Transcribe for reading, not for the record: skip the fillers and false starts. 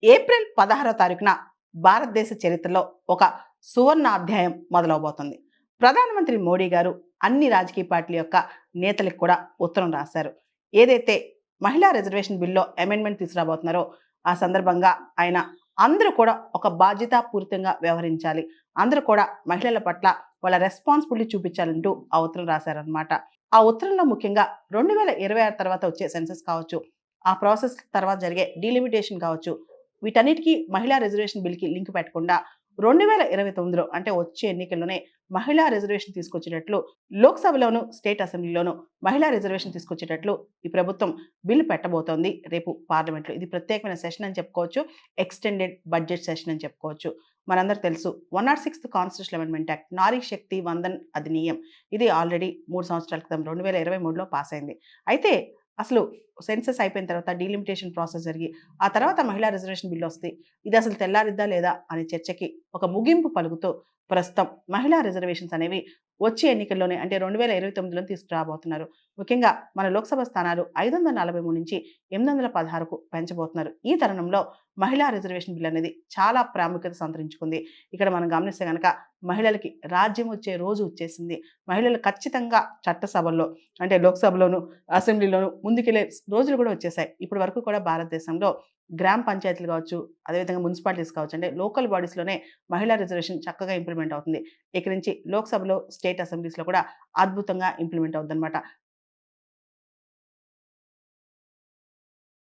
April 16వ తారీఖున భారతదేశ చరిత్రలో ఒక సువర్ణ అధ్యాయం మొదలవబోతుంది. ప్రధానమంత్రి మోడీ గారు అన్ని రాజకీయ పార్టీల యొక్క నేతలకు కూడా ఉత్తరం రాశారు. ఏదైతే మహిళా రిజర్వేషన్ బిల్లులో అమెండ్మెంట్ తీసుకురాబోతున్నారో ఆ సందర్భంగా ఆయన అందరూ కూడా ఒక బాధ్యతాపూరితంగా వ్యవహరించాలి. అందరూ కూడా మహిళల పట్ల వాళ్ళ రెస్పాన్సిబిలిటీ చూపించాలంటూ ఆ ఉత్తరం రాశారనమాట. ఆ ఉత్తరంలో ముఖ్యంగా 2026 తర్వాత వచ్చే సెన్సస్ కావచ్చు, ఆ ప్రాసెస్ తర్వాత జరిగే డీలిమిటేషన్ కావచ్చు, వీటన్నిటికీ మహిళా రిజర్వేషన్ బిల్‌కి లింక్ పెట్టకుండా 2029లో అంటే వచ్చే ఎన్నికల్లోనే మహిళా రిజర్వేషన్ తీసుకొచ్చేటట్లు లోక్‌సభలోను, స్టేట్ అసెంబ్లీలోను మహిళా రిజర్వేషన్ తీసుకొచ్చేటట్లు ఈ ప్రభుత్వం బిల్ పెట్టబోతోంది రేపు పార్లమెంట్‌లో. ఇది ప్రత్యేకమైన సెషన్ అని చెప్పుకోవచ్చు. ఎక్స్‌టెండెడ్ బడ్జెట్ సెషన్ అని చెప్పుకోవచ్చు. మనందరికి తెలుసు 106థ్ కాన్స్టిట్యూషనల్ అమెండ్మెంట్ యాక్ట్ నారీ శక్తి వందన్ అధినియం. ఇది ఆల్రెడీ 3 సంవత్సరాల క్రితం 2023లో పాస్ అయింది. అయితే అసలు సెన్సస్ అయిపోయిన తర్వాత డీలిమిటేషన్ ప్రాసెస్ జరిగి, ఆ తర్వాత మహిళా రిజర్వేషన్ బిల్ వస్తే ఇది అసలు తెల్లారిద్దా లేదా అనే చర్చకి ఒక ముగింపు పలుకుతూ ప్రస్తుతం మహిళా రిజర్వేషన్స్ అనేవి వచ్చే ఎన్నికల్లోనే అంటే 2029లో తీసుకురాబోతున్నారు. ముఖ్యంగా మన లోక్సభ స్థానాలు 543 నుంచి 816కు పెంచబోతున్నారు. ఈ తరుణంలో మహిళా రిజర్వేషన్ బిల్ అనేది చాలా ప్రాముఖ్యత సంతరించుకుంది. ఇక్కడ మనం గమనిస్తే గనక మహిళలకి రాజ్యం వచ్చే రోజు వచ్చేసింది. మహిళలు ఖచ్చితంగా చట్టసభల్లో అంటే లోక్సభలోను, అసెంబ్లీలోను ముందుకెళ్ళే రోజులు కూడా వచ్చేసాయి. ఇప్పటి వరకు కూడా భారతదేశంలో గ్రామ పంచాయతీలు కావచ్చు, అదేవిధంగా మున్సిపాలిటీస్ కావచ్చు, అంటే లోకల్ బాడీస్‌లోనే మహిళా రిజర్వేషన్ చక్కగా ఇంప్లిమెంట్ అవుతుంది. ఇక నుంచి లోక్సభలో, స్టేట్ అసెంబ్లీస్‌లో కూడా అద్భుతంగా ఇంప్లిమెంట్ అవుద్దనమాట.